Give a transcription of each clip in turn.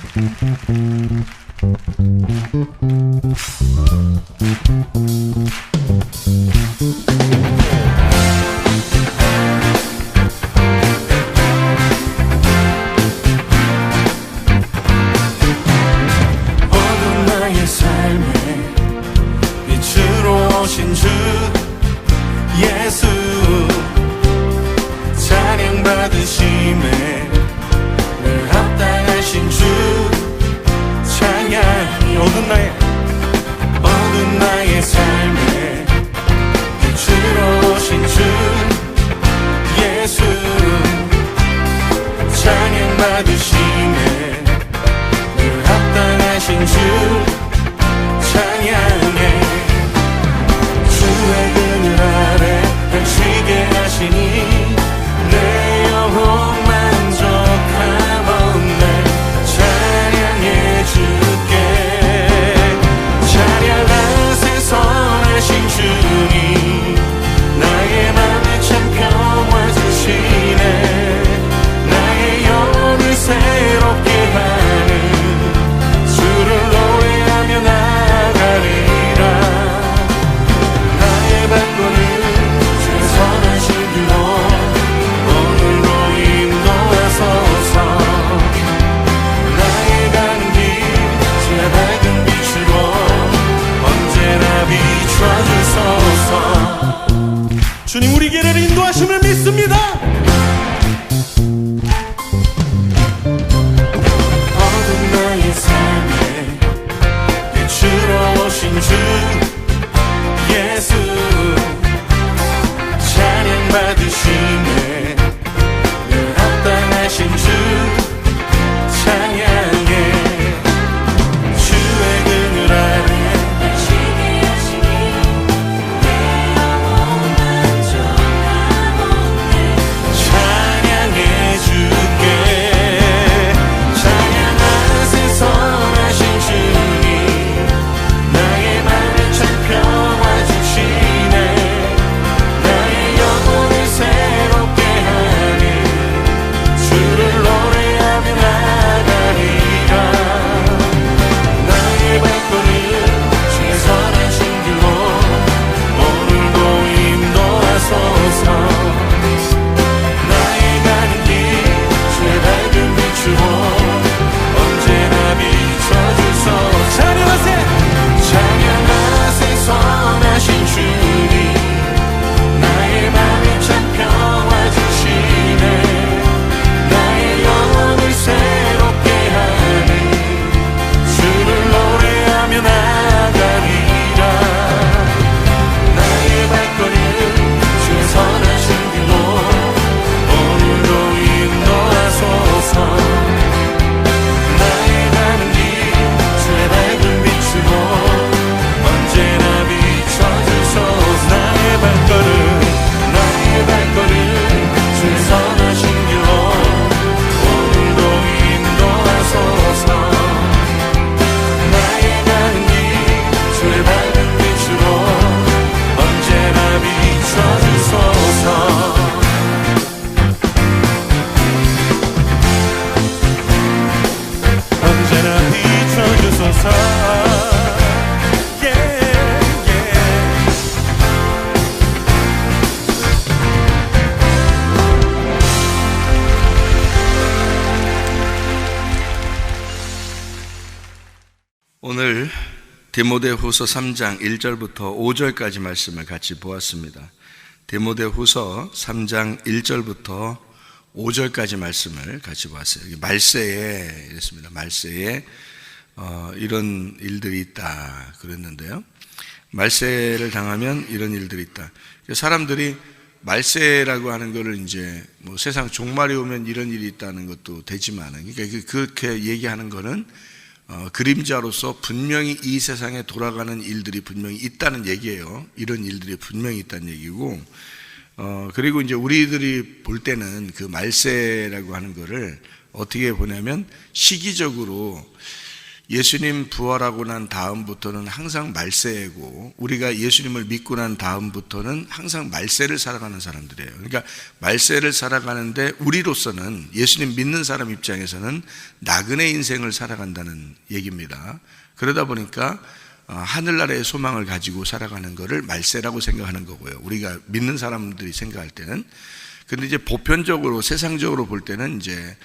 어두운 나의 삶에 빛으로 오신 주 예수, 찬양 받으심에 늘 합당하신 주 찬양. 어두운 나의 삶에 빛으로 오신 주 예수, 찬양 받으심에 늘 합당하신 주 찬양해. 주의 그늘 아래 펼치게 하시니 내 영혼 만족하건대 찬양해 주께. 찬양하세 선하신 주님, 나의 맘에 참 평화 주시네. 나의 영혼을 새롭게 하는 주를 노래하며 나가리라. 나의 발걸음 주의 선하신 길로 오늘도 인도하소서. 나의 가는 길 주의 밝은 빛으로 언제나 비춰주소서. 주님, 우리 길을 인도하심을 믿습니다. 어두운 나의 삶에 빛으로 오신 주 예수, 찬양 받으심에 늘 합당하신 주 찬양해. 주의 그늘 아래 펼치게 하시니 내 영혼 만족하건대 찬양해 주께. 찬양하세 선하신 주님, 나의 맘에 참 평화 주시네. 나의 영혼을 새롭게 하는 주를 노래하며 나가리라. 나의 발걸음 주의 선하신 길로 오늘도 인도하소서. 나의 가는 길 주의 밝은 빛으로 언제나 비춰주소서. 찬양하세 선하신 주님, 나의 맘에 참 평화 주시네. 나의 영혼을 새롭게 하는 주를 노래하며 나가리라. 나의 발걸음 주의 선하신 길로 오늘도 인도하소서. 나의 가는 길 주의 밝은 빛으로 언제나 비춰주소서. 나의 발걸음 주의 선하신 길로 오늘도 인도하소서. 나의 가는 길 주의 밝은 빛으로 언제나 비춰주소서. 언제나 비춰주소서. 오늘 디모데후서 3장 1절부터 5절까지 말씀을 같이 보았습니다. 디모데후서 3장 1절부터 5절까지 말씀을 같이 보았어요. 여기 말세에 이랬습니다. 말세에 이런 일들이 있다 그랬는데요. 말세를 당하면 이런 일들이 있다. 사람들이 말세라고 하는 거를 이제 뭐 세상 종말이 오면 이런 일이 있다는 것도 되지만, 그러니까 그렇게 얘기하는 거는 그림자로서 분명히 이 세상에 돌아가는 일들이 분명히 있다는 얘기예요. 이런 일들이 분명히 있다는 얘기고, 그리고 이제 우리들이 볼 때는 그 말세라고 하는 거를 어떻게 보냐면 시기적으로 예수님 부활하고 난 다음부터는 항상 말세이고, 우리가 예수님을 믿고 난 다음부터는 항상 말세를 살아가는 사람들이에요. 그러니까 말세를 살아가는데 우리로서는, 예수님 믿는 사람 입장에서는 나그네 인생을 살아간다는 얘기입니다. 그러다 보니까 하늘나라의 소망을 가지고 살아가는 것을 말세라고 생각하는 거고요, 우리가 믿는 사람들이 생각할 때는. 근데 이제 보편적으로, 세상적으로 볼 때는 이제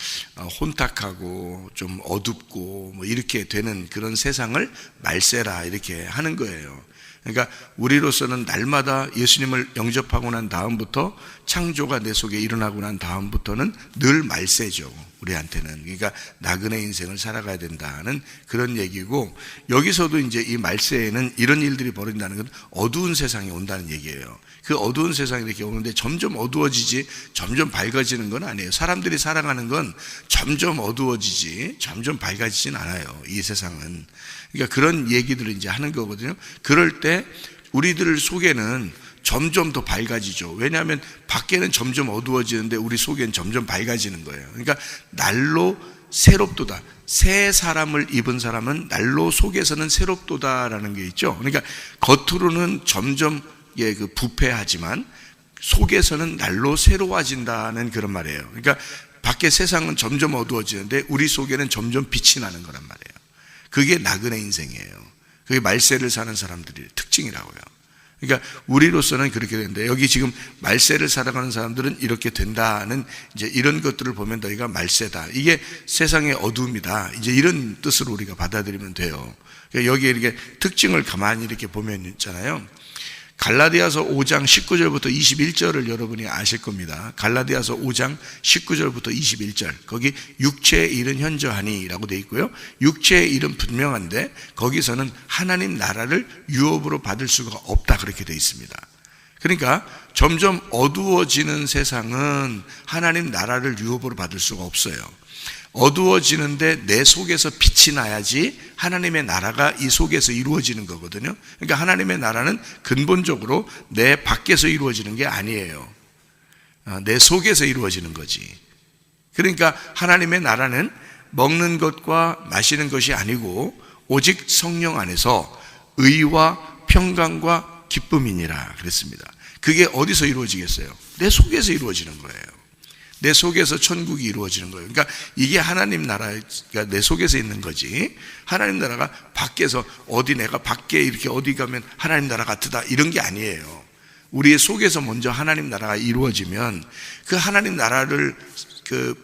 혼탁하고 좀 어둡고 뭐 이렇게 되는 그런 세상을 말세라 이렇게 하는 거예요. 그러니까 우리로서는 날마다 예수님을 영접하고 난 다음부터, 창조가 내 속에 일어나고 난 다음부터는 늘 말세죠, 우리한테는. 그러니까 나그네 인생을 살아가야 된다는 그런 얘기고, 여기서도 이제 이 말세에는 이런 일들이 벌어진다는 건 어두운 세상이 온다는 얘기예요. 그 어두운 세상이 이렇게 오는데 점점 어두워지지 점점 밝아지는 건 아니에요. 사람들이 살아가는 건 점점 어두워지지 점점 밝아지진 않아요, 이 세상은. 그러니까 그런 얘기들을 이제 하는 거거든요. 그럴 때 우리들 속에는 점점 더 밝아지죠. 왜냐하면 밖에는 점점 어두워지는데 우리 속에는 점점 밝아지는 거예요. 그러니까 날로 새롭도다. 새 사람을 입은 사람은 날로 속에서는 새롭도다라는 게 있죠. 그러니까 겉으로는 점점 그 부패하지만 속에서는 날로 새로워진다는 그런 말이에요. 그러니까 밖에 세상은 점점 어두워지는데 우리 속에는 점점 빛이 나는 거란 말이에요. 그게 나그네 인생이에요. 그게 말세를 사는 사람들의 특징이라고요. 그러니까 우리로서는 그렇게 되는데, 여기 지금 말세를 살아가는 사람들은 이렇게 된다는 이제 이런 것들을 보면 너희가 말세다, 이게 세상의 어둠이다, 이제 이런 뜻으로 우리가 받아들이면 돼요. 그러니까 여기에 이렇게 특징을 가만히 이렇게 보면 있잖아요. 갈라디아서 5장 19절부터 21절을 여러분이 아실 겁니다. 갈라디아서 5장 19절부터 21절, 거기 육체의 일은 현저하니 라고 되어 있고요, 육체의 일은 분명한데 거기서는 하나님 나라를 유업으로 받을 수가 없다, 그렇게 되어 있습니다. 그러니까 점점 어두워지는 세상은 하나님 나라를 유업으로 받을 수가 없어요. 어두워지는데 내 속에서 빛이 나야지 하나님의 나라가 이 속에서 이루어지는 거거든요. 그러니까 하나님의 나라는 근본적으로 내 밖에서 이루어지는 게 아니에요. 내 속에서 이루어지는 거지. 그러니까 하나님의 나라는 먹는 것과 마시는 것이 아니고 오직 성령 안에서 의와 평강과 기쁨이니라 그랬습니다. 그게 어디서 이루어지겠어요? 내 속에서 이루어지는 거예요. 내 속에서 천국이 이루어지는 거예요. 그러니까 이게 하나님 나라가 내 속에서 있는 거지, 하나님 나라가 밖에서 어디 내가 밖에 이렇게 어디 가면 하나님 나라 같다 이런 게 아니에요. 우리의 속에서 먼저 하나님 나라가 이루어지면 그 하나님 나라를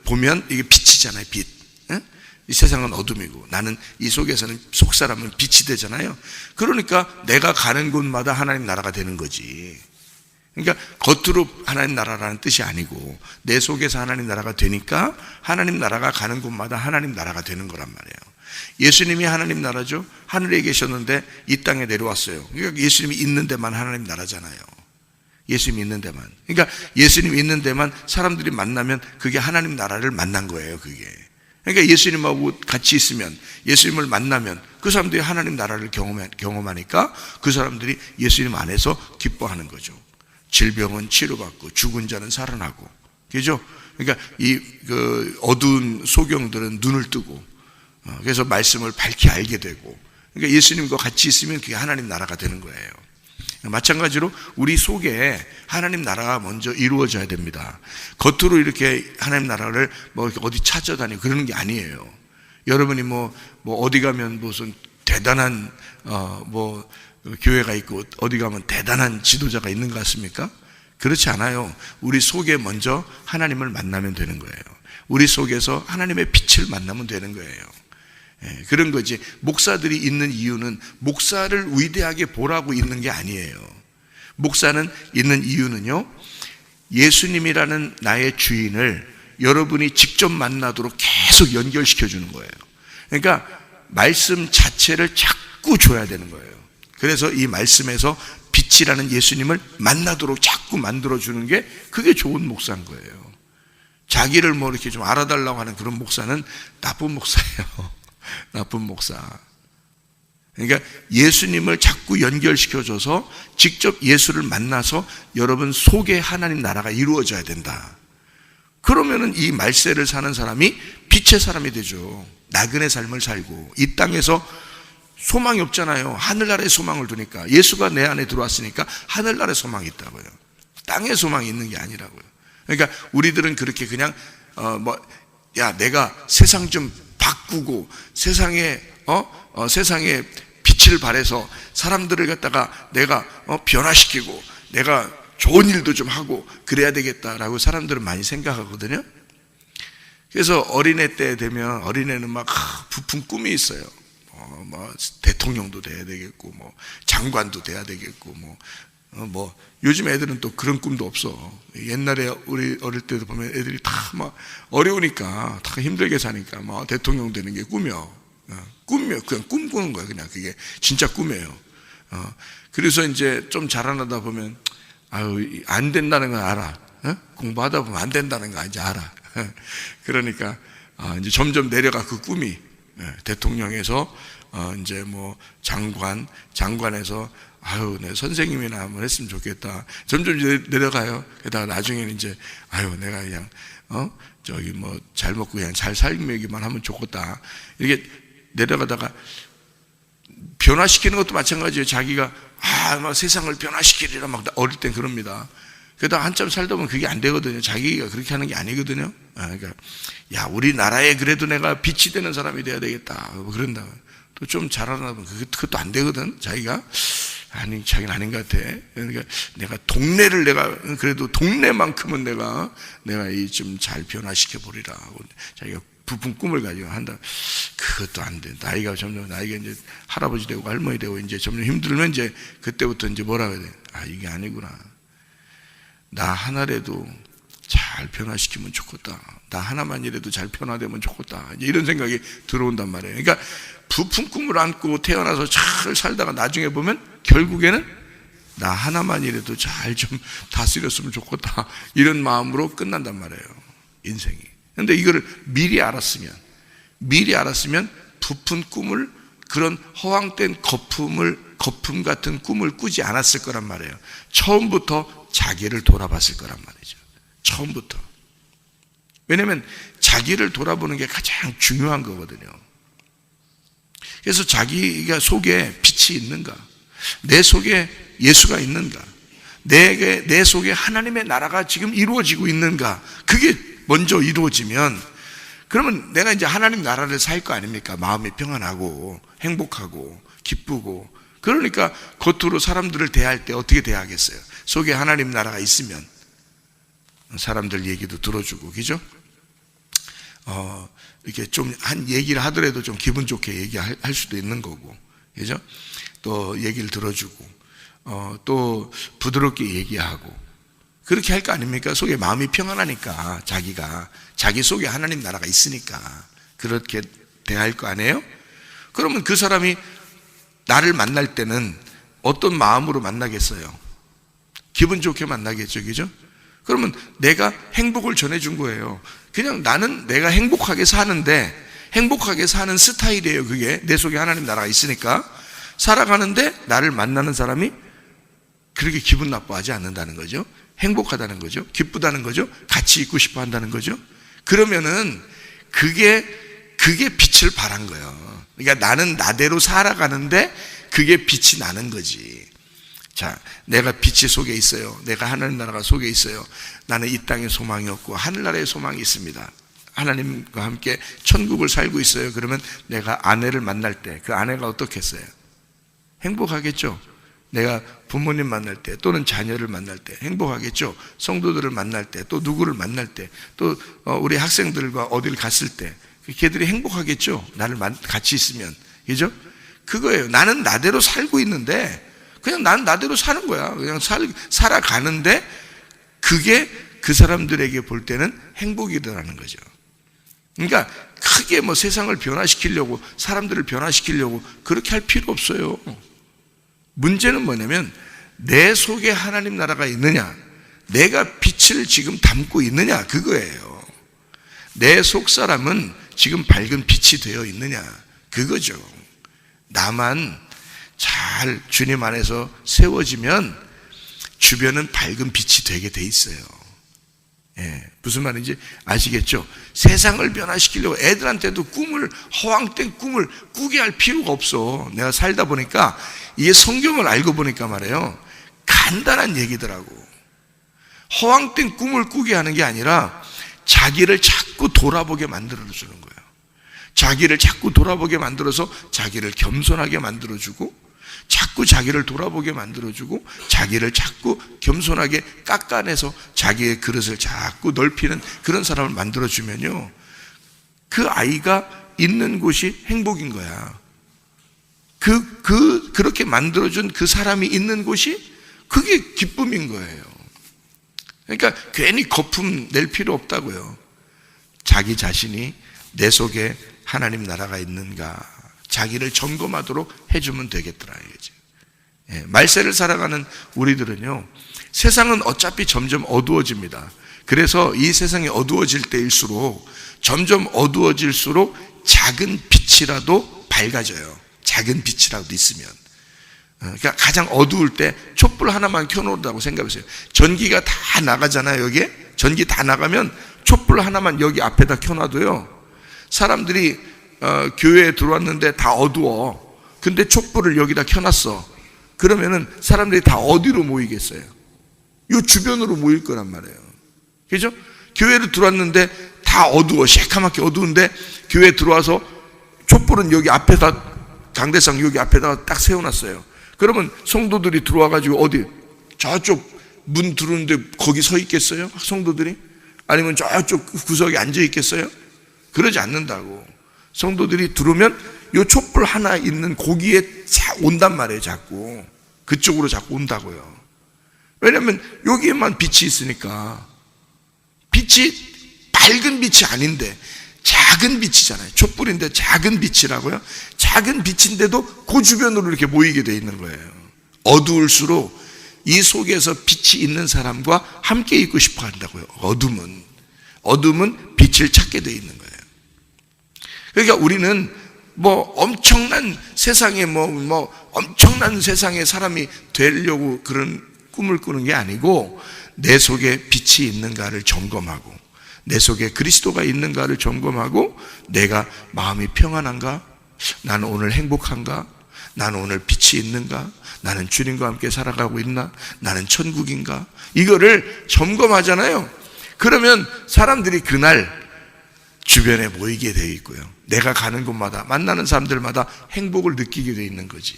보면 이게 빛이잖아요, 빛. 이 세상은 어둠이고 나는 이 속에서는 속 사람은 빛이 되잖아요. 그러니까 내가 가는 곳마다 하나님 나라가 되는 거지. 그러니까 겉으로 하나님 나라라는 뜻이 아니고 내 속에서 하나님 나라가 되니까 하나님 나라가 가는 곳마다 하나님 나라가 되는 거란 말이에요. 예수님이 하나님 나라죠. 하늘에 계셨는데 이 땅에 내려왔어요. 그러니까 예수님이 있는 데만 하나님 나라잖아요. 예수님이 있는 데만. 그러니까 예수님이 있는 데만 사람들이 만나면 그게 하나님 나라를 만난 거예요, 그게. 그러니까 예수님하고 같이 있으면, 예수님을 만나면 그 사람들이 하나님 나라를 경험하니까 그 사람들이 예수님 안에서 기뻐하는 거죠. 질병은 치료받고 죽은 자는 살아나고, 그죠? 그러니까 그 어두운 소경들은 눈을 뜨고, 그래서 말씀을 밝히 알게 되고, 그러니까 예수님과 같이 있으면 그게 하나님 나라가 되는 거예요. 마찬가지로 우리 속에 하나님 나라가 먼저 이루어져야 됩니다. 겉으로 이렇게 하나님 나라를 뭐 어디 찾아다니고 그러는 게 아니에요. 여러분이 뭐 어디 가면 무슨 대단한 교회가 있고 어디 가면 대단한 지도자가 있는 것 같습니까? 그렇지 않아요. 우리 속에 먼저 하나님을 만나면 되는 거예요. 우리 속에서 하나님의 빛을 만나면 되는 거예요. 그런 거지. 목사들이 있는 이유는 목사를 위대하게 보라고 있는 게 아니에요. 목사는 있는 이유는요, 예수님이라는 나의 주인을 여러분이 직접 만나도록 계속 연결시켜 주는 거예요. 그러니까 말씀 자체를 자꾸 줘야 되는 거예요. 그래서 이 말씀에서 빛이라는 예수님을 만나도록 자꾸 만들어주는 게 그게 좋은 목사인 거예요. 자기를 뭐 이렇게 좀 알아달라고 하는 그런 목사는 나쁜 목사예요. 나쁜 목사. 그러니까 예수님을 자꾸 연결시켜줘서 직접 예수를 만나서 여러분 속에 하나님 나라가 이루어져야 된다. 그러면은 이 말세를 사는 사람이 빛의 사람이 되죠. 나그네 삶을 살고 이 땅에서 소망이 없잖아요. 하늘나라에 소망을 두니까. 예수가 내 안에 들어왔으니까 하늘나라에 소망이 있다고요. 땅에 소망이 있는 게 아니라고요. 그러니까 우리들은 그렇게 그냥 내가 세상 좀 바꾸고 세상에 빛을 발해서 사람들을 갖다가 내가 변화시키고 내가 좋은 일도 좀 하고 그래야 되겠다라고 사람들은 많이 생각하거든요. 그래서 어린애 때 되면 어린애는 막 부푼 꿈이 있어요. 대통령도 돼야 되겠고 장관도 돼야 되겠고 요즘 애들은 또 그런 꿈도 없어. 옛날에 우리 어릴 때도 보면 애들이 다 막 어려우니까 다 힘들게 사니까 대통령 되는 게 꿈이야. 꿈이야. 그냥 꿈꾸는 거야. 그냥 그게 진짜 꿈이에요. 그래서 이제 좀 자라나다 보면 안 된다는 건 알아. 공부하다 보면 안 된다는 거 이제 알아. 그러니까 이제 점점 내려가 그 꿈이 대통령에서 이제 장관에서 내 선생님이나 한번 했으면 좋겠다. 점점 내려가요. 게다가 나중에는 이제 내가 그냥 잘 먹고 그냥 잘 살기만 하면 좋겠다. 이렇게 내려가다가 변화시키는 것도 마찬가지예요. 자기가 막 세상을 변화시키리라 막 어릴 땐 그럽니다. 그러다 한참 살다 보면 그게 안 되거든요. 자기가 그렇게 하는 게 아니거든요. 그러니까 우리나라에 그래도 내가 빛이 되는 사람이 돼야 되겠다. 그런다. 또 좀 자라나 보면 그것도 안 되거든. 자기가 자기는 아닌 것 같아. 그러니까 내가 동네를 그래도 동네만큼은 내가 좀 잘 변화시켜 보리라. 자기가 부푼 꿈을 가지고 한다. 그것도 안 돼. 나이가 이제 할아버지 되고 할머니 되고 이제 점점 힘들면 이제 그때부터 이제 뭐라 그래야 돼. 이게 아니구나. 나 하나라도 잘 변화시키면 좋겠다. 나 하나만이라도 잘 변화되면 좋겠다. 이제 이런 생각이 들어온단 말이에요. 그러니까 부푼 꿈을 안고 태어나서 잘 살다가 나중에 보면 결국에는 나 하나만이라도 잘 좀 다스렸으면 좋겠다. 이런 마음으로 끝난단 말이에요. 인생이. 근데 이거를 미리 알았으면 부푼 꿈을 그런 허황된 거품 같은 꿈을 꾸지 않았을 거란 말이에요. 처음부터 자기를 돌아봤을 거란 말이죠. 처음부터. 왜냐하면 자기를 돌아보는 게 가장 중요한 거거든요. 그래서 자기가 속에 빛이 있는가? 내 속에 예수가 있는가? 내 속에 하나님의 나라가 지금 이루어지고 있는가? 그게 먼저 이루어지면 그러면 내가 이제 하나님 나라를 살 거 아닙니까? 마음이 평안하고 행복하고 기쁘고. 그러니까 겉으로 사람들을 대할 때 어떻게 대하겠어요? 속에 하나님 나라가 있으면 사람들 얘기도 들어주고, 그죠? 이렇게 좀 한 얘기를 하더라도 좀 기분 좋게 얘기할 수도 있는 거고, 그죠? 또 얘기를 들어주고, 또 부드럽게 얘기하고, 그렇게 할 거 아닙니까? 속에 마음이 평안하니까, 자기 속에 하나님 나라가 있으니까, 그렇게 대할 거 아니에요? 그러면 그 사람이 나를 만날 때는 어떤 마음으로 만나겠어요? 기분 좋게 만나겠죠, 그죠? 그러면 내가 행복을 전해준 거예요. 그냥 나는 내가 행복하게 사는데, 행복하게 사는 스타일이에요. 그게 내 속에 하나님 나라가 있으니까 살아가는데 나를 만나는 사람이 그렇게 기분 나빠하지 않는다는 거죠. 행복하다는 거죠. 기쁘다는 거죠. 같이 있고 싶어 한다는 거죠. 그러면은 그게 빛을 발한 거예요. 그러니까 나는 나대로 살아가는데 그게 빛이 나는 거지. 자, 내가 빛이 속에 있어요. 내가 하나님 나라가 속에 있어요. 나는 이 땅에 소망이 없고 하늘나라에 소망이 있습니다. 하나님과 함께 천국을 살고 있어요. 그러면 내가 아내를 만날 때 그 아내가 어떻겠어요? 행복하겠죠? 내가 부모님 만날 때 또는 자녀를 만날 때 행복하겠죠? 성도들을 만날 때 또 누구를 만날 때 또 우리 학생들과 어딜 갔을 때 걔들이 행복하겠죠? 나를 같이 있으면. 그죠? 그거예요. 나는 나대로 살고 있는데 그냥 난 나대로 사는 거야. 그냥 살아가는데 그게 그 사람들에게 볼 때는 행복이더라는 거죠. 그러니까 크게 세상을 변화시키려고 사람들을 변화시키려고 그렇게 할 필요 없어요. 문제는 뭐냐면 내 속에 하나님 나라가 있느냐, 내가 빛을 지금 담고 있느냐, 그거예요. 내 속 사람은 지금 밝은 빛이 되어 있느냐, 그거죠. 나만 잘 주님 안에서 세워지면 주변은 밝은 빛이 되게 돼 있어요. 무슨 말인지 아시겠죠? 세상을 변화시키려고 애들한테도 허황된 꿈을 꾸게 할 필요가 없어. 내가 살다 보니까 이게 성경을 알고 보니까 말이에요, 간단한 얘기더라고. 허황된 꿈을 꾸게 하는 게 아니라 자기를 자꾸 돌아보게 만들어주는 거예요. 자기를 자꾸 돌아보게 만들어서 자기를 겸손하게 만들어주고, 자꾸 자기를 돌아보게 만들어주고, 자기를 자꾸 겸손하게 깎아내서 자기의 그릇을 자꾸 넓히는 그런 사람을 만들어주면요, 그 아이가 있는 곳이 행복인 거야. 그렇게 만들어준 그 사람이 있는 곳이 그게 기쁨인 거예요. 그러니까 괜히 거품 낼 필요 없다고요. 자기 자신이 내 속에 하나님 나라가 있는가, 자기를 점검하도록 해주면 되겠더라 이거지. 말세를 살아가는 우리들은요, 세상은 어차피 점점 어두워집니다. 그래서 이 세상이 어두워질 때일수록, 점점 어두워질수록 작은 빛이라도 밝아져요. 작은 빛이라도 있으면. 그러니까 가장 어두울 때 촛불 하나만 켜놓는다고 생각하세요. 전기가 다 나가잖아요. 여기에 전기 다 나가면 촛불 하나만 여기 앞에다 켜놔도요, 사람들이 교회에 들어왔는데 다 어두워. 근데 촛불을 여기다 켜놨어. 그러면은 사람들이 다 어디로 모이겠어요? 요 주변으로 모일 거란 말이에요. 그죠? 교회를 들어왔는데 다 어두워, 새카맣게 어두운데 교회에 들어와서 촛불은 여기 앞에다, 강대상 여기 앞에다가 딱 세워놨어요. 그러면 성도들이 들어와가지고 어디 저쪽 문 들어오는데 거기 서 있겠어요? 성도들이? 아니면 저쪽 구석에 앉아 있겠어요? 그러지 않는다고. 성도들이 들어오면 요 촛불 하나 있는 고기에 온단 말이에요. 자꾸 그쪽으로 자꾸 온다고요. 왜냐하면 여기에만 빛이 있으니까. 빛이 밝은 빛이 아닌데 작은 빛이잖아요. 촛불인데 작은 빛이라고요. 작은 빛인데도 그 주변으로 이렇게 모이게 돼 있는 거예요. 어두울수록 이 속에서 빛이 있는 사람과 함께 있고 싶어 한다고요. 어둠은 빛을 찾게 돼 있는 거예요. 그러니까 우리는 엄청난 세상에 엄청난 세상의 사람이 되려고 그런 꿈을 꾸는 게 아니고, 내 속에 빛이 있는가를 점검하고, 내 속에 그리스도가 있는가를 점검하고, 내가 마음이 평안한가? 나는 오늘 행복한가? 나는 오늘 빛이 있는가? 나는 주님과 함께 살아가고 있나? 나는 천국인가? 이거를 점검하잖아요. 그러면 사람들이 그날 주변에 모이게 되어 있고요, 내가 가는 곳마다 만나는 사람들마다 행복을 느끼게 되어 있는 거지.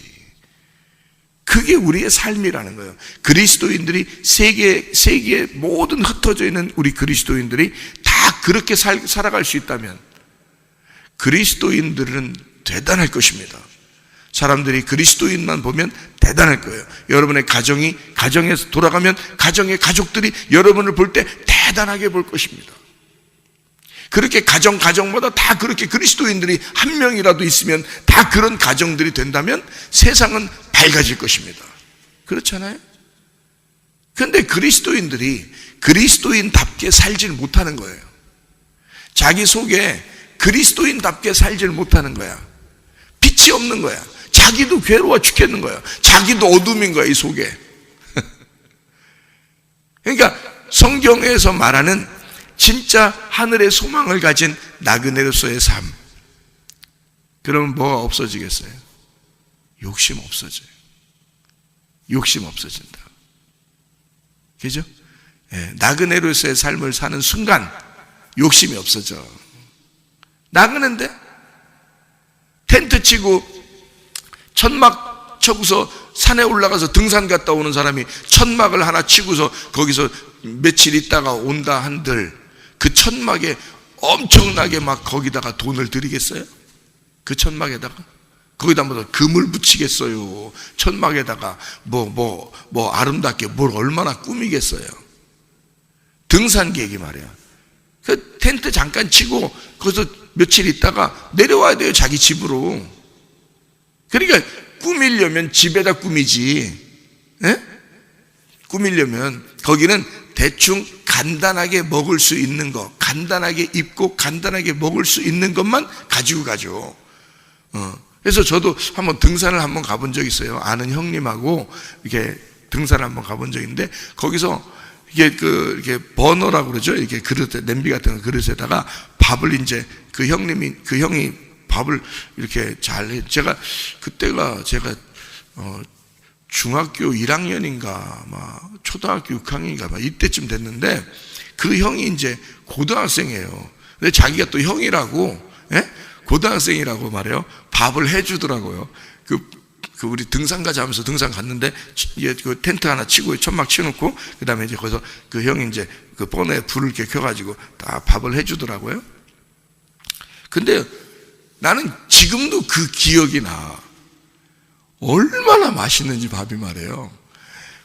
그게 우리의 삶이라는 거예요. 그리스도인들이 세계에 모든 흩어져 있는 우리 그리스도인들이 다 그렇게 살아갈 수 있다면 그리스도인들은 대단할 것입니다. 사람들이 그리스도인만 보면 대단할 거예요. 여러분의 가정에서 돌아가면 가정의 가족들이 여러분을 볼 때 대단하게 볼 것입니다. 그렇게 가정마다 다 그렇게 그리스도인들이 한 명이라도 있으면 다 그런 가정들이 된다면 세상은 밝아질 것입니다. 그렇잖아요? 그런데 그리스도인들이 그리스도인답게 살질 못하는 거예요. 자기 속에 그리스도인답게 살질 못하는 거야. 빛이 없는 거야. 자기도 괴로워 죽겠는 거야. 자기도 어둠인 거야, 이 속에. 그러니까 성경에서 말하는 진짜 하늘의 소망을 가진 나그네로서의 삶, 그러면 뭐가 없어지겠어요? 욕심 없어져요. 욕심 없어진다. 그죠? 나그네로서의 삶을 사는 순간 욕심이 없어져. 나그네인데 텐트 치고 천막 쳐고서 산에 올라가서 등산 갔다 오는 사람이 천막을 하나 치고서 거기서 며칠 있다가 온다 한들 그 천막에 엄청나게 막 거기다가 돈을 들이겠어요? 그 천막에다가? 거기다 뭐 금을 붙이겠어요? 천막에다가 뭐 아름답게 뭘 얼마나 꾸미겠어요? 등산객이 말이야. 그 텐트 잠깐 치고 거기서 며칠 있다가 내려와야 돼요, 자기 집으로. 그러니까 꾸미려면 집에다 꾸미지. 꾸미려면 거기는 대충 간단하게 먹을 수 있는 거, 간단하게 입고 간단하게 먹을 수 있는 것만 가지고 가죠. 그래서 저도 한번 등산을 한번 가본 적이 있어요. 아는 형님하고 이렇게 등산을 한번 가본 적이 있는데, 거기서 이렇게 버너라고 그러죠. 이렇게 그릇에, 냄비 같은 그릇에다가 밥을 이제 그 형이 밥을 이렇게 잘 해. 그때가 제가, 중학교 1학년인가, 초등학교 6학년인가, 이때쯤 됐는데, 그 형이 이제 고등학생이에요. 근데 자기가 또 형이라고, 예? 고등학생이라고 말해요. 밥을 해주더라고요. 우리 등산 가자 하면서 등산 갔는데, 그 텐트 하나 치고, 천막 치놓고, 그 다음에 이제 거기서 그 형이 이제 그 버너에 불을 이렇게 켜가지고 다 밥을 해주더라고요. 근데 나는 지금도 그 기억이 나. 얼마나 맛있는지 밥이 말이에요.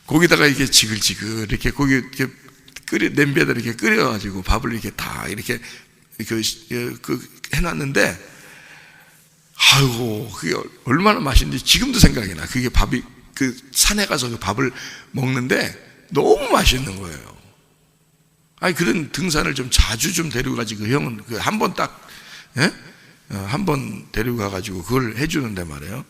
거기다가 이렇게 지글지글, 이렇게 고기 이렇게 냄비에다 이렇게 끓여가지고 밥을 이렇게 다 이렇게 해놨는데, 아이고, 그게 얼마나 맛있는지 지금도 생각이 나. 그게 밥이, 산에 가서 그 밥을 먹는데 너무 맛있는 거예요. 아니, 그런 등산을 좀 자주 좀 데리고 가지. 그 형은 한 번 딱, 예? 한 번 데리고 가가지고 그걸 해주는데 말이에요.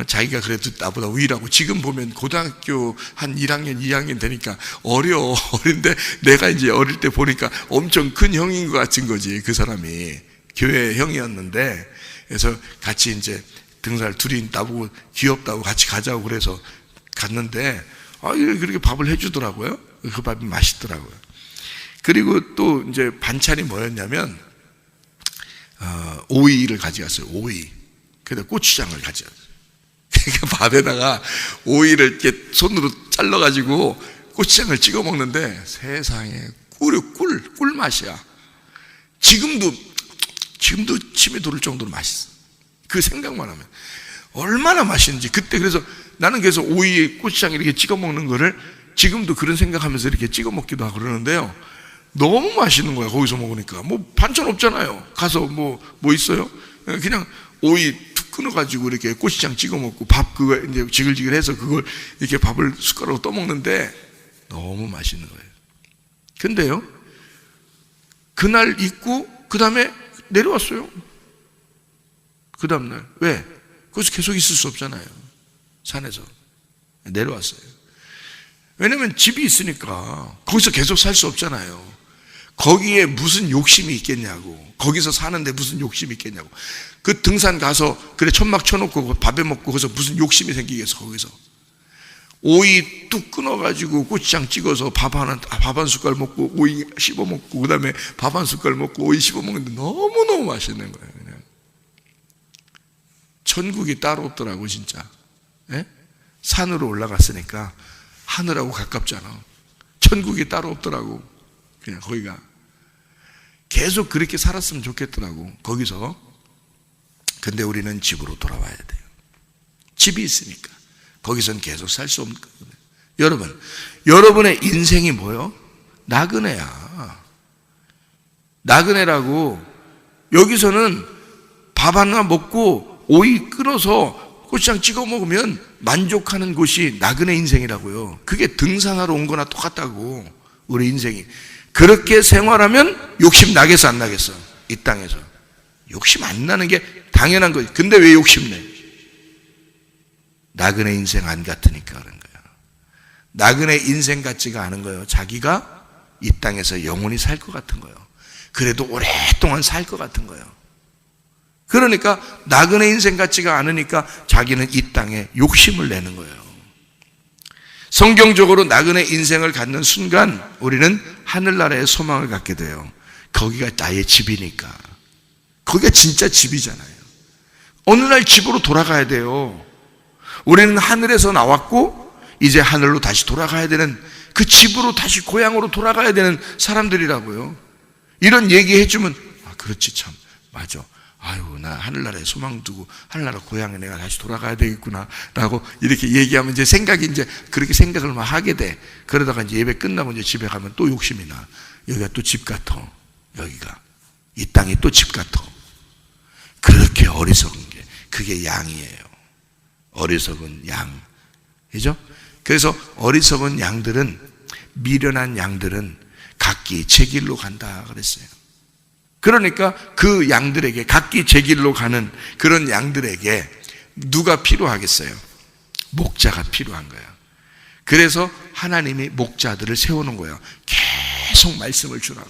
자기가 그래도 나보다 우위라고. 지금 보면 고등학교 한 1학년, 2학년 되니까 어린데 내가 이제 어릴 때 보니까 엄청 큰 형인 것 같은 거지. 그 사람이 교회 형이었는데, 그래서 같이 이제 등산을 둘이 나보고 귀엽다고 같이 가자고 그래서 갔는데, 그렇게 밥을 해주더라고요. 그 밥이 맛있더라고요. 그리고 또 이제 반찬이 뭐였냐면, 오이를 가져갔어요. 오이. 그래서 고추장을 가져갔어요. 그러니까 밥에다가 오이를 이렇게 손으로 잘라가지고 고추장을 찍어 먹는데, 세상에 꿀 맛이야. 지금도 침이 돌을 정도로 맛있어. 그 생각만 하면 얼마나 맛있는지. 그때 그래서 나는 그래서 오이에 고추장 이렇게 찍어 먹는 거를 지금도 그런 생각하면서 이렇게 찍어 먹기도 하고 그러는데요. 너무 맛있는 거야. 거기서 먹으니까. 뭐 반찬 없잖아요. 가서 뭐 있어요? 그냥 오이 툭 끊어가지고 이렇게 고추장 찍어 먹고, 밥 그거 이제 지글지글해서 그걸 이렇게 밥을 숟가락으로 떠먹는데 너무 맛있는 거예요. 근데요, 그날 있고 그 다음에 내려왔어요. 그 다음날. 왜? 거기서 계속 있을 수 없잖아요. 산에서 내려왔어요. 왜냐면 집이 있으니까 거기서 계속 살 수 없잖아요. 거기에 무슨 욕심이 있겠냐고. 거기서 사는데 무슨 욕심이 있겠냐고. 그 등산 가서 그래 천막 쳐놓고 밥에 먹고 거기서 무슨 욕심이 생기겠어. 거기서 오이 뚝 끊어가지고 고추장 찍어서 밥 한 숟갈 먹고 오이 씹어 먹고, 그 다음에 밥 한 숟갈 먹고 오이 씹어 먹는데 너무너무 맛있는 거예요. 그냥 천국이 따로 없더라고 진짜. 예? 산으로 올라갔으니까 하늘하고 가깝잖아. 천국이 따로 없더라고. 그냥 거기가 계속 그렇게 살았으면 좋겠더라고 거기서. 근데 우리는 집으로 돌아와야 돼요. 집이 있으니까 거기선 계속 살 수 없는 거예요. 여러분의 인생이 뭐요? 나그네야. 나그네라고. 여기서는 밥 하나 먹고 오이 끓여서 고추장 찍어 먹으면 만족하는 곳이 나그네 인생이라고요. 그게 등산하러 온 거나 똑같다고. 우리 인생이 그렇게 생활하면 욕심 나겠어 안 나겠어? 이 땅에서 욕심 안 나는 게 당연한 거지. 근데 왜 욕심내? 나그네 인생 안 같으니까 그런 거야. 나그네 인생 같지가 않은 거예요. 자기가 이 땅에서 영원히 살 것 같은 거예요. 그래도 오랫동안 살 것 같은 거예요. 그러니까 나그네 인생 같지가 않으니까 자기는 이 땅에 욕심을 내는 거예요. 성경적으로 나그네 인생을 갖는 순간 우리는 하늘나라의 소망을 갖게 돼요. 거기가 나의 집이니까. 거기가 진짜 집이잖아요. 어느 날 집으로 돌아가야 돼요. 우리는 하늘에서 나왔고 이제 하늘로 다시 돌아가야 되는, 그 집으로 다시 고향으로 돌아가야 되는 사람들이라고요. 이런 얘기해 주면 그렇지 참 맞아. 아유, 나 하늘나라에 소망 두고 하늘나라 고향에 내가 다시 돌아가야 되겠구나 라고 이렇게 얘기하면 이제 생각이 이제 그렇게 생각을 막 하게 돼. 그러다가 이제 예배 끝나고 이제 집에 가면 또 욕심이 나. 여기가 또 집 같아. 여기가 이 땅이 또 집 같아. 그렇게 어리석은 게 그게 양이에요. 어리석은 양. 그죠? 그래서 어리석은 양들은, 미련한 양들은 각기 제 길로 간다 그랬어요. 그러니까 그 양들에게, 각기 제 길로 가는 그런 양들에게 누가 필요하겠어요? 목자가 필요한 거예요. 그래서 하나님이 목자들을 세우는 거예요. 계속 말씀을 주라고,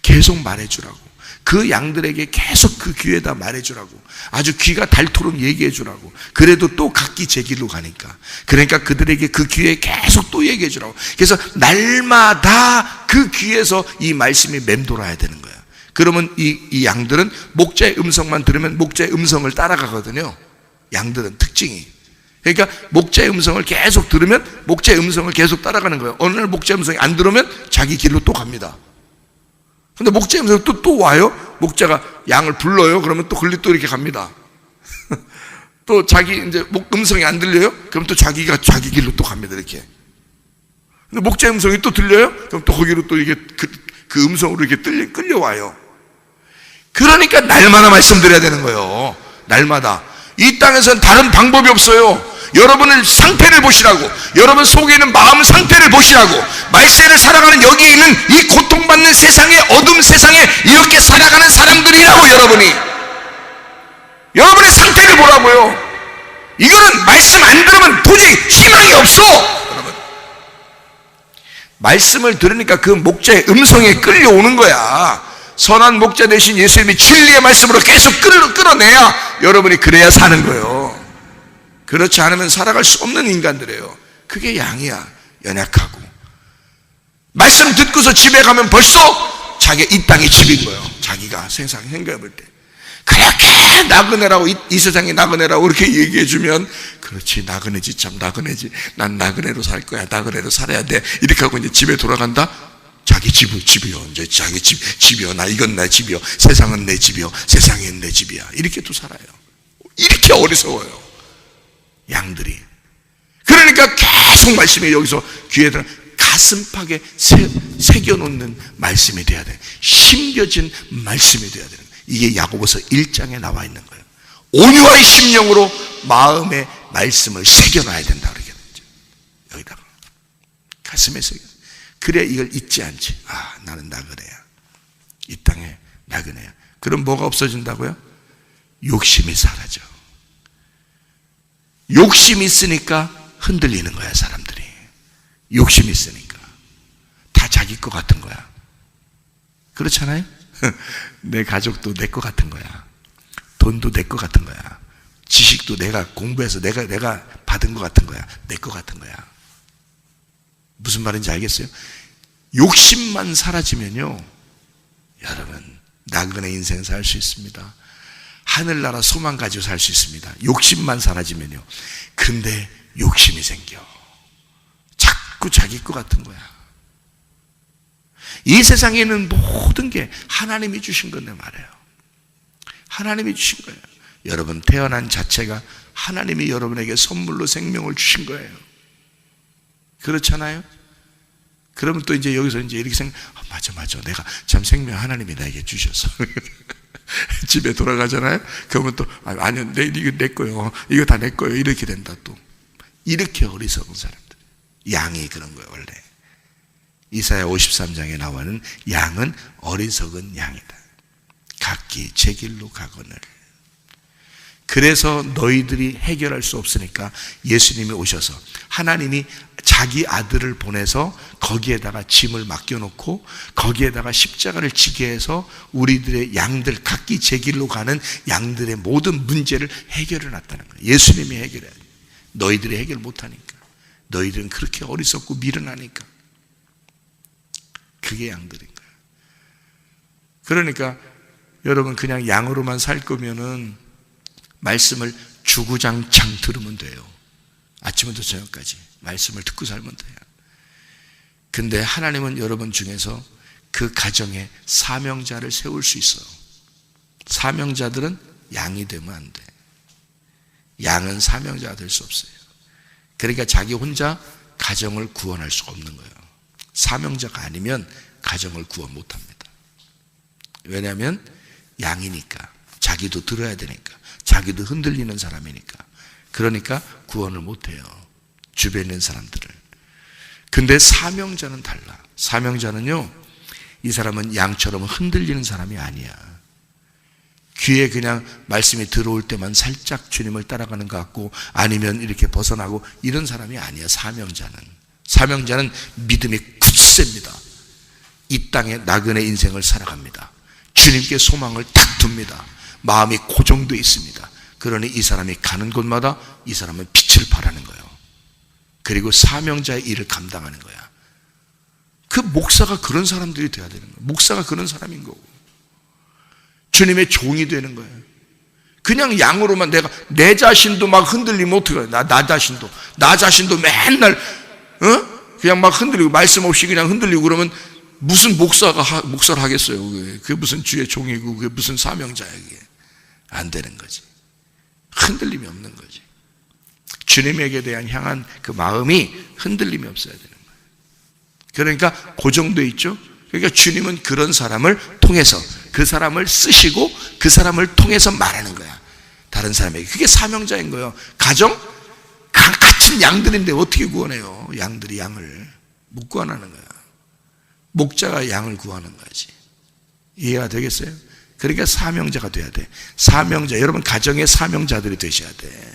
계속 말해주라고, 그 양들에게 계속 그 귀에다 말해주라고, 아주 귀가 닳도록 얘기해주라고. 그래도 또 각기 제 길로 가니까, 그러니까 그들에게 그 귀에 계속 또 얘기해주라고. 그래서 날마다 그 귀에서 이 말씀이 맴돌아야 되는 거예요. 그러면 이 양들은 목자의 음성만 들으면 목자의 음성을 따라가거든요. 양들은 특징이. 그러니까 목자의 음성을 계속 들으면 목자의 음성을 계속 따라가는 거예요. 어느 날 목자의 음성이 안 들으면 자기 길로 또 갑니다. 근데 목자의 음성이 또 와요. 목자가 양을 불러요. 그러면 또 글리 또 이렇게 갑니다. 또 자기 이제 음성이 안 들려요. 그럼 또 자기가 자기 길로 또 갑니다. 이렇게. 근데 목자의 음성이 또 들려요. 그럼 또 거기로 또 이게 그 음성으로 이렇게 끌려와요. 그러니까 날마다 말씀드려야 되는 거예요. 날마다. 이 땅에서는 다른 방법이 없어요. 여러분의 상태를 보시라고, 여러분 속에 있는 마음 상태를 보시라고. 말세를 살아가는 여기에 있는 이 고통받는 세상에, 어둠 세상에 이렇게 살아가는 사람들이라고. 여러분의 상태를 보라고요. 이거는 말씀 안 들으면 도저히 희망이 없어. 여러분, 말씀을 들으니까 그 목자의 음성에 끌려오는 거야. 선한 목자 대신 예수님이 진리의 말씀으로 계속 끌어내야 여러분이 그래야 사는 거예요. 그렇지 않으면 살아갈 수 없는 인간들이에요. 그게 양이야. 연약하고. 말씀 듣고서 집에 가면 벌써 자기가 이 땅이 집인 거예요. 자기가 세상 생각해 볼 때. 그렇게 나그네라고, 이 세상에 나그네라고 그렇게 얘기해 주면, 그렇지, 나그네지, 참 나그네지. 난 나그네로 살 거야. 나그네로 살아야 돼. 이렇게 하고 이제 집에 돌아간다? 자기 집이요. 이제 자기 집이요. 이건 내 집이요. 세상은 내 집이요. 세상은 내 집이야. 이렇게 또 살아요. 이렇게 어리석어요. 양들이. 그러니까 계속 말씀이 여기서 귀에 들어 가슴팍에 새겨놓는 말씀이 돼야 돼. 심겨진 말씀이 돼야 되는 거예요. 이게 야고보서 1장에 나와 있는 거예요. 온유와의 심령으로 마음의 말씀을 새겨놔야 된다 그러겠죠. 여기다가 가슴에 새겨. 그래야 이걸 잊지 않지. 아, 나는 나그네야. 이 땅에 나그네야. 그럼 뭐가 없어진다고요? 욕심이 사라져. 욕심이 있으니까 흔들리는 거야, 사람들이. 욕심이 있으니까. 다 자기 거 같은 거야. 그렇잖아요? 내 가족도 내 거 같은 거야. 돈도 내 거 같은 거야. 지식도 내가 공부해서 내가 받은 거 같은 거야. 내 거 같은 거야. 무슨 말인지 알겠어요? 욕심만 사라지면요, 여러분, 나그네 인생 살 수 있습니다. 하늘나라 소망 가지고 살 수 있습니다. 욕심만 사라지면요. 근데 욕심이 생겨. 자꾸 자기 거 같은 거야. 이 세상에 있는 모든 게 하나님이 주신 건데 말이에요. 하나님이 주신 거예요. 여러분 태어난 자체가 하나님이 여러분에게 선물로 생명을 주신 거예요. 그렇잖아요? 그러면 또 이제 여기서 이제 이렇게 맞아. 내가 참 생명 하나님이 나에게 주셔서. 집에 돌아가잖아요? 그러면 또, 아니요, 이거 내 거요. 이거 다 내 거요. 이렇게 된다, 또. 이렇게 어리석은 사람들. 양이 그런 거예요, 원래. 이사야 53장에 나오는 양은 어리석은 양이다. 각기 제 길로 가거늘. 그래서 너희들이 해결할 수 없으니까 예수님이 오셔서 하나님이 자기 아들을 보내서 거기에다가 짐을 맡겨놓고 거기에다가 십자가를 지게 해서 우리들의 양들, 각기 제 길로 가는 양들의 모든 문제를 해결해 놨다는 거예요. 예수님이 해결해야 돼. 너희들이 해결 못하니까. 너희들은 그렇게 어리석고 미련하니까. 그게 양들인 거예요. 그러니까 여러분 그냥 양으로만 살 거면은 말씀을 주구장창 들으면 돼요. 아침부터 저녁까지 말씀을 듣고 살면 돼요. 근데 하나님은 여러분 중에서 그 가정에 사명자를 세울 수 있어요. 사명자들은 양이 되면 안 돼. 양은 사명자가 될 수 없어요. 그러니까 자기 혼자 가정을 구원할 수가 없는 거예요. 사명자가 아니면 가정을 구원 못합니다. 왜냐하면 양이니까. 자기도 들어야 되니까. 자기도 흔들리는 사람이니까. 그러니까 구원을 못해요. 주변에 있는 사람들을. 근데 사명자는 달라. 사명자는요, 이 사람은 양처럼 흔들리는 사람이 아니야. 귀에 그냥 말씀이 들어올 때만 살짝 주님을 따라가는 것 같고 아니면 이렇게 벗어나고 이런 사람이 아니야. 사명자는 사명자는 믿음이 굳셉니다. 이 땅에 나그네 인생을 살아갑니다. 주님께 소망을 탁 둡니다. 마음이 고정되어 있습니다. 그러니 이 사람이 가는 곳마다 이 사람은 빛을 발하는 거예요. 그리고 사명자의 일을 감당하는 거야. 그 목사가 그런 사람들이 돼야 되는 거예요. 목사가 그런 사람인 거고, 주님의 종이 되는 거예요. 그냥 양으로만 내 자신도 막 흔들리면 어떡해. 나 자신도 맨날 그냥 막 흔들리고 말씀 없이 그냥 흔들리고 그러면 무슨 목사를 하겠어요. 그게 무슨 주의 종이고 그게 무슨 사명자야. 그게 안 되는 거지. 흔들림이 없는 거지. 주님에게 대한 향한 그 마음이 흔들림이 없어야 되는 거예요. 그러니까 고정되어 있죠. 그러니까 주님은 그런 사람을 통해서 그 사람을 쓰시고 그 사람을 통해서 말하는 거야. 다른 사람에게. 그게 사명자인 거예요. 가정? 갇힌 양들인데 어떻게 구원해요? 양들이 양을 못 구원하는 거야. 목자가 양을 구하는 거지. 이해가 되겠어요? 그러니까 사명자가 돼야 돼. 사명자, 여러분 가정의 사명자들이 되셔야 돼.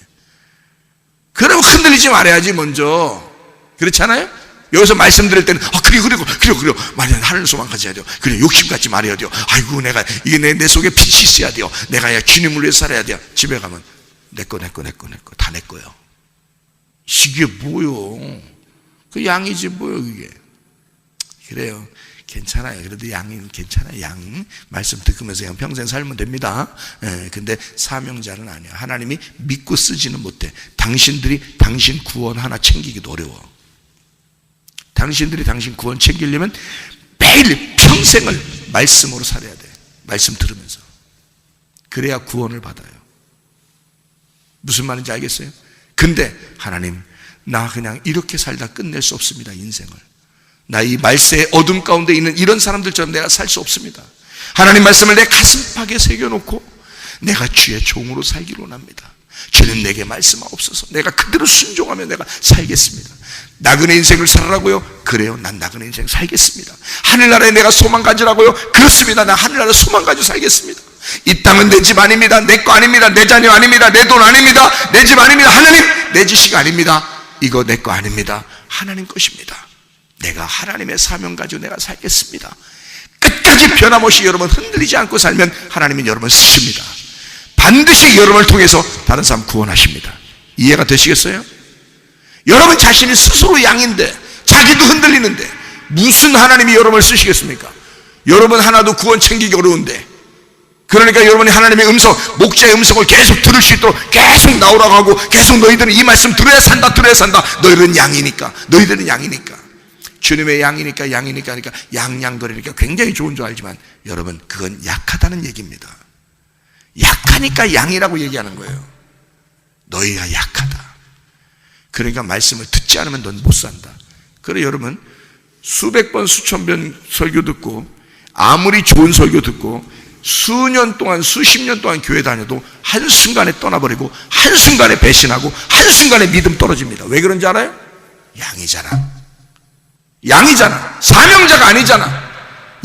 그럼 흔들리지 말아야지 먼저. 그렇잖아요? 여기서 말씀드릴 때는 그래요 말이야, 하늘 소망 가져야 돼요. 그래, 욕심 갖지 말아야 돼요. 아이고, 내가 이게 내 속에 빛이 있어야 돼요. 내가 주님을 위해서 살아야 돼요. 집에 가면 내 거 다 내 거예요. 이게 뭐요? 그 양이지 뭐요 그게. 그래요. 괜찮아요. 그래도 양은 괜찮아요. 양 말씀 듣으면서 그냥 평생 살면 됩니다. 근데 사명자는 아니야. 하나님이 믿고 쓰지는 못해. 당신들이 당신 구원 하나 챙기기도 어려워. 당신들이 당신 구원 챙기려면 매일 평생을 말씀으로 살아야 돼. 말씀 들으면서. 그래야 구원을 받아요. 무슨 말인지 알겠어요? 근데 하나님, 나 그냥 이렇게 살다 끝낼 수 없습니다. 인생을. 나 이 말세의 어둠 가운데 있는 이런 사람들처럼 내가 살 수 없습니다. 하나님 말씀을 내 가슴팍에 새겨놓고 내가 주의 종으로 살기를 원합니다. 주님 내게 말씀하옵소서. 내가 그대로 순종하며 내가 살겠습니다. 나그네 인생을 살아라고요? 그래요. 난 나그네 인생 살겠습니다. 하늘나라에 내가 소망 가지라고요? 그렇습니다. 나 하늘나라에 소망 가지고 살겠습니다. 이 땅은 내 집 아닙니다. 내 거 아닙니다. 내 자녀 아닙니다. 내 돈 아닙니다. 내 집 아닙니다. 하나님, 내 지식 아닙니다. 이거 내 거 아닙니다. 하나님 것입니다. 내가 하나님의 사명 가지고 내가 살겠습니다. 끝까지 변함없이 여러분 흔들리지 않고 살면 하나님은 여러분을 쓰십니다. 반드시 여러분을 통해서 다른 사람 구원하십니다. 이해가 되시겠어요? 여러분 자신이 스스로 양인데 자기도 흔들리는데 무슨 하나님이 여러분을 쓰시겠습니까? 여러분 하나도 구원 챙기기 어려운데, 그러니까 여러분이 하나님의 음성, 목자의 음성을 계속 들을 수 있도록 계속 나오라고 하고 계속 너희들은 이 말씀 들어야 산다. 너희들은 양이니까. 주님의 양이니까 그러니까 양양거리니까 굉장히 좋은 줄 알지만 여러분 그건 약하다는 얘기입니다. 약하니까 양이라고 얘기하는 거예요. 너희가 약하다. 그러니까 말씀을 듣지 않으면 넌 못 산다. 그래 여러분 수백 번 수천 번 설교 듣고 아무리 좋은 설교 듣고 수년 동안 수십 년 동안 교회 다녀도 한순간에 떠나버리고 한순간에 배신하고 한순간에 믿음 떨어집니다. 왜 그런지 알아요? 양이잖아. 사명자가 아니잖아.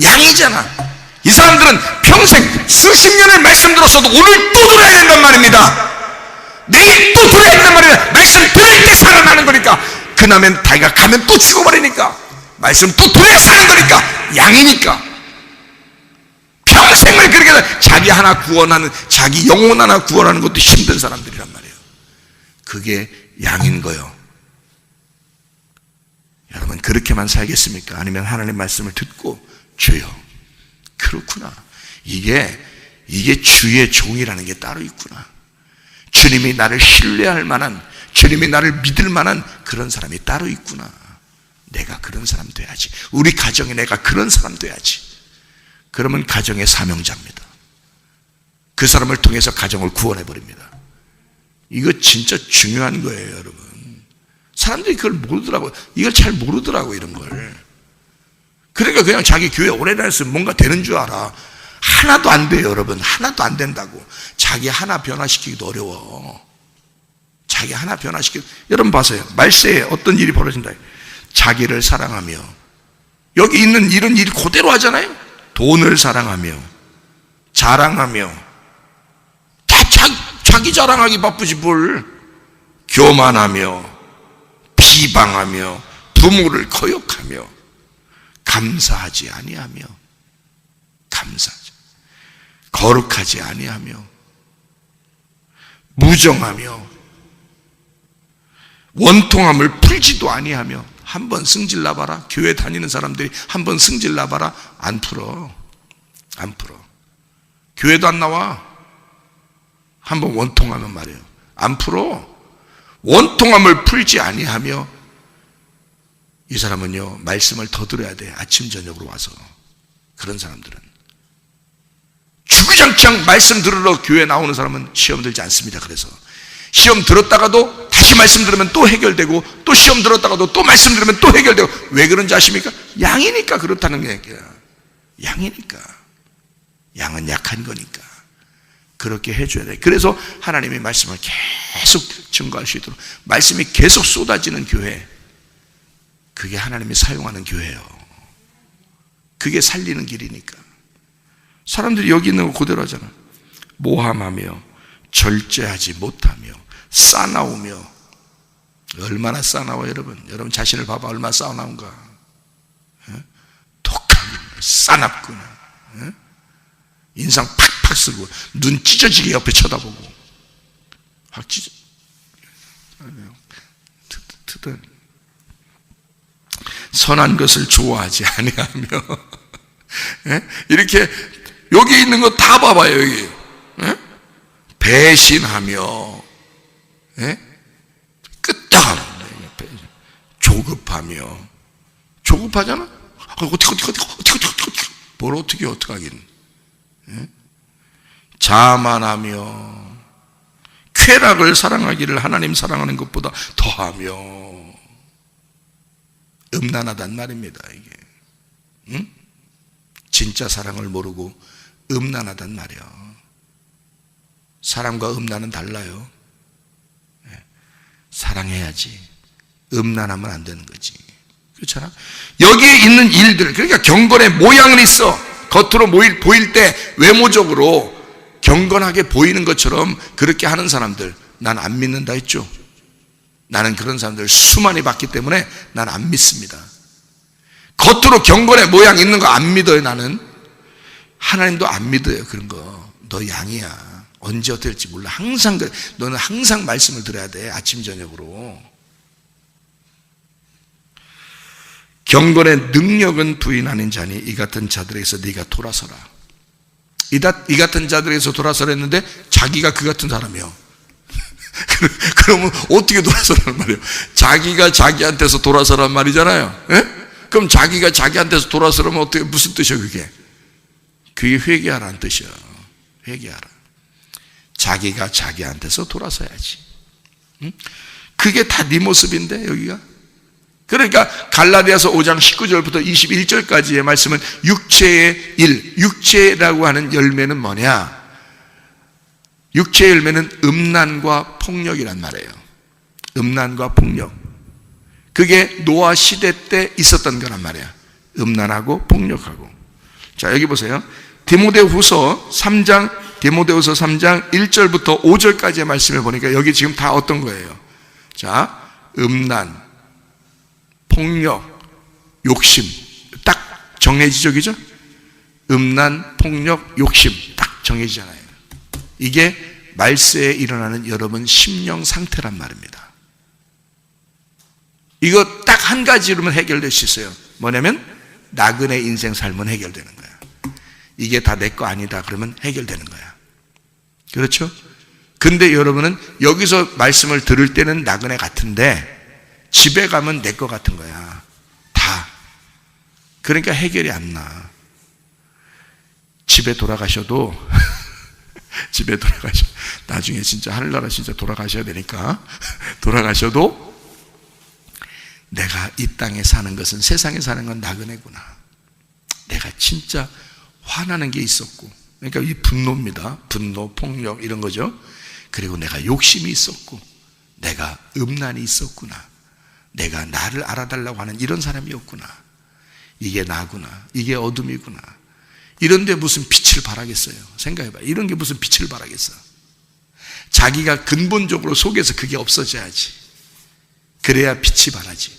양이잖아. 이 사람들은 평생 수십 년을 말씀 들었어도 오늘 또 들어야 된단 말입니다. 내일 또 들어야 된단 말이야. 말씀 들을 때 살아나는 거니까. 그나면 자기가 가면 또 죽어버리니까 말씀 또 들어야 사는 거니까. 양이니까 평생을 그렇게 해서 자기 하나 구원하는, 자기 영혼 하나 구원하는 것도 힘든 사람들이란 말이에요. 그게 양인 거예요. 여러분 그렇게만 살겠습니까? 아니면 하나님 말씀을 듣고 주여 그렇구나, 이게 주의 종이라는 게 따로 있구나, 주님이 나를 신뢰할 만한, 주님이 나를 믿을 만한 그런 사람이 따로 있구나, 내가 그런 사람 돼야지, 우리 가정에 내가 그런 사람 돼야지. 그러면 가정의 사명자입니다. 그 사람을 통해서 가정을 구원해버립니다. 이거 진짜 중요한 거예요. 여러분 사람들이 그걸 모르더라고요. 이걸 잘 모르더라고요, 이런 걸. 그러니까 그냥 자기 교회 오래 다녀서 뭔가 되는 줄 알아. 하나도 안 돼요, 여러분. 하나도 안 된다고. 자기 하나 변화시키기도 어려워. 자기 하나 여러분 봐세요. 말세에 어떤 일이 벌어진다. 자기를 사랑하며, 여기 있는 이런 일 그대로 하잖아요. 돈을 사랑하며, 자랑하며, 다 자기 자랑하기 바쁘지 뭘. 교만하며, 비방하며, 부모를 거역하며 감사하지 아니하며 거룩하지 아니하며 무정하며 원통함을 풀지도 아니하며. 한번 승질 나봐라. 교회 다니는 사람들이 한번 승질 나봐라. 안 풀어. 교회도 안 나와. 한번 원통하면 말이에요. 안 풀어. 원통함을 풀지 아니하며. 이 사람은요, 말씀을 더 들어야 돼. 아침 저녁으로 와서. 그런 사람들은 주구장창 말씀 들으러 교회 나오는 사람은 시험 들지 않습니다. 그래서 시험 들었다가도 다시 말씀 들으면 또 해결되고, 또 시험 들었다가도 또 말씀 들으면 또 해결되고. 왜 그런지 아십니까? 양이니까 그렇다는 얘기야. 양이니까. 양은 약한 거니까. 그렇게 해줘야 돼. 그래서 하나님이 말씀을 계속 증거할 수 있도록, 말씀이 계속 쏟아지는 교회, 그게 하나님이 사용하는 교회예요. 그게 살리는 길이니까. 사람들이 여기 있는 거 그대로 하잖아. 모함하며 절제하지 못하며 싸나우며. 얼마나 싸나워 여러분. 여러분 자신을 봐봐. 얼마나 싸나운가. 독하구나, 싸납구나. 인상 팍팍 쓰고 눈 찢어지게 옆에 쳐다보고 확 찢어. 선한 것을 좋아하지 아니하며. 이렇게 여기 있는 거 다 봐봐요. 여기 배신하며, 끄떡하며, 조급하잖아. 어떻게 뭘 어떻게 하긴. 자만하며, 쾌락을 사랑하기를 하나님 사랑하는 것보다 더하며. 음란하단 말입니다. 이게 진짜 사랑을 모르고 음란하단 말이야. 사랑과 음란은 달라요. 사랑해야지. 음란하면 안 되는 거지. 그렇잖아. 여기에 있는 일들, 그러니까 경건의 모양은 있어. 겉으로 보일 때 외모적으로 경건하게 보이는 것처럼 그렇게 하는 사람들, 난 안 믿는다 했죠. 나는 그런 사람들 수많이 봤기 때문에 난 안 믿습니다. 겉으로 경건의 모양 있는 거 안 믿어요. 나는 하나님도 안 믿어요. 그런 거. 너 양이야. 언제 어떻게 될지 몰라. 항상 그래. 너는 항상 말씀을 들어야 돼. 아침 저녁으로. 경건의 능력은 부인하는 자니 이 같은 자들에게서 네가 돌아서라. 이 같은 자들에게서 돌아서라 했는데 자기가 그 같은 사람이요. 그러면 어떻게 돌아서라는 말이에요? 자기가 자기한테서 돌아서란 말이잖아요. 그럼 자기가 자기한테서 돌아서라면 어떻게, 무슨 뜻이야 그게? 그게 회개하라는 뜻이야. 회개하라. 자기가 자기한테서 돌아서야지. 그게 다 네 모습인데 여기가. 그러니까 갈라디아서 5장 19절부터 21절까지의 말씀은 육체의 일, 육체라고 하는 열매는 뭐냐? 육체의 열매는 음란과 폭력이란 말이에요. 음란과 폭력. 그게 노아 시대 때 있었던 거란 말이에요. 음란하고 폭력하고. 자, 여기 보세요. 디모데후서 3장 1절부터 5절까지의 말씀을 보니까 여기 지금 다 어떤 거예요? 자, 음란, 폭력, 욕심. 딱 정해지죠, 그죠? 음란, 폭력, 욕심. 딱 정해지잖아요. 이게 말세에 일어나는 여러분 심령 상태란 말입니다. 이거 딱 한 가지로만 해결될 수 있어요. 뭐냐면 나그네 인생 삶은 해결되는 거야. 이게 다 내 거 아니다 그러면 해결되는 거야. 그렇죠? 근데 여러분은 여기서 말씀을 들을 때는 나그네 같은데 집에 가면 내 거 같은 거야. 다. 그러니까 해결이 안 나. 집에 돌아가셔도 나중에 진짜 하늘나라 진짜 돌아가셔야 되니까 돌아가셔도 내가 이 땅에 사는 것은, 세상에 사는 건 나그네구나. 내가 진짜 화나는 게 있었고, 그러니까 이 분노입니다. 분노, 폭력 이런 거죠. 그리고 내가 욕심이 있었고, 내가 음란이 있었구나. 내가 나를 알아달라고 하는 이런 사람이었구나. 이게 나구나. 이게 어둠이구나. 이런데 무슨 빛을 발하겠어요? 생각해봐. 이런 게 무슨 빛을 발하겠어? 자기가 근본적으로 속에서 그게 없어져야지. 그래야 빛이 발하지.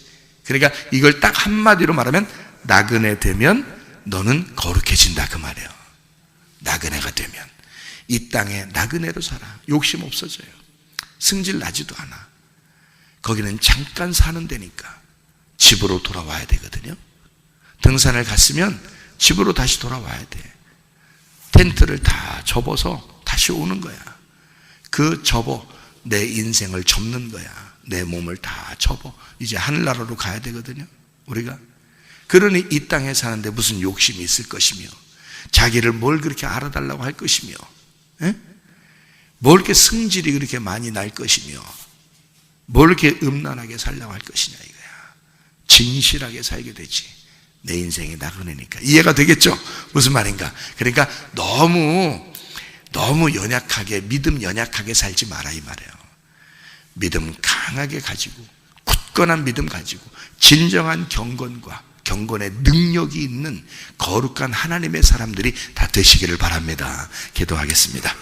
그러니까 이걸 딱 한마디로 말하면 나그네 되면 너는 거룩해진다 그 말이에요. 나그네가 되면 이 땅에 나그네로 살아. 욕심 없어져요. 승질 나지도 않아. 거기는 잠깐 사는 데니까 집으로 돌아와야 되거든요. 등산을 갔으면 집으로 다시 돌아와야 돼. 텐트를 다 접어서 다시 오는 거야. 그 접어 내 인생을 접는 거야. 내 몸을 다 접어 이제 하늘나라로 가야 되거든요. 우리가 그러니 이 땅에 사는데 무슨 욕심이 있을 것이며 자기를 뭘 그렇게 알아달라고 할 것이며 뭘 이렇게 승질이 그렇게 많이 날 것이며 뭘 이렇게 음란하게 살려고 할 것이냐 이거야. 진실하게 살게 되지. 내 인생이 나그네니까. 이해가 되겠죠? 무슨 말인가? 그러니까 너무 연약하게, 믿음 연약하게 살지 마라 이 말이에요. 믿음 강하게 가지고 굳건한 믿음 가지고 진정한 경건의 능력이 있는 거룩한 하나님의 사람들이 다 되시기를 바랍니다. 기도하겠습니다.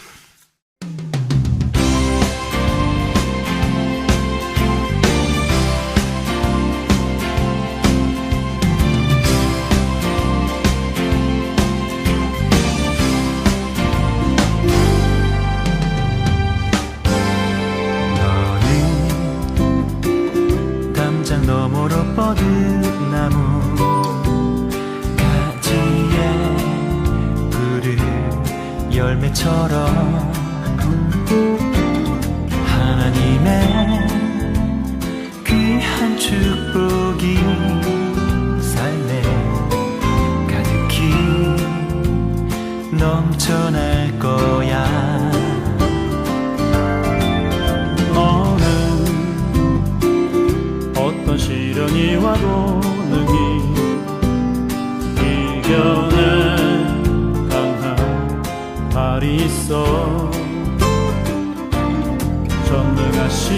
너머로 뻗은 나무 가지에 푸른 열매처럼 하나님의 귀한 축복이 삶에 가득히 넘쳐날 거야. 어떤 시련이 와도 능히 이겨낼 강한 발이 있어. 전능하신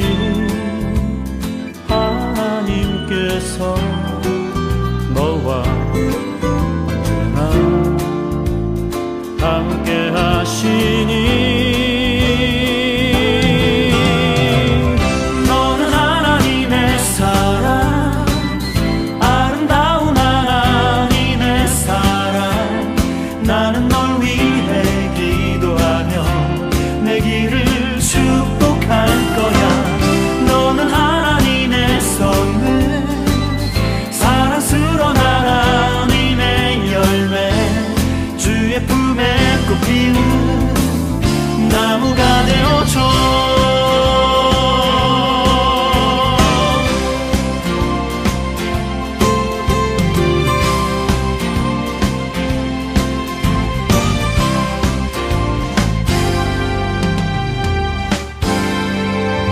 하나님께서 너와 언제나 함께 하시니 나무가 되어줘.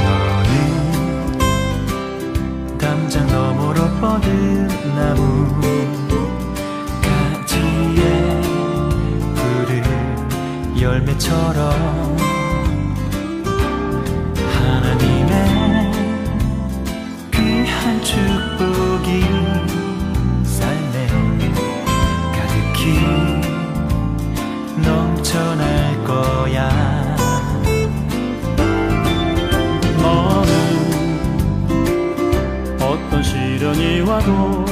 너는 담장 너머로 뻗은 나무 가지에 푸른 열매처럼 하나님의 귀한 축복이 삶에 가득히 넘쳐날 거야. 너는 어떤 시련이 와도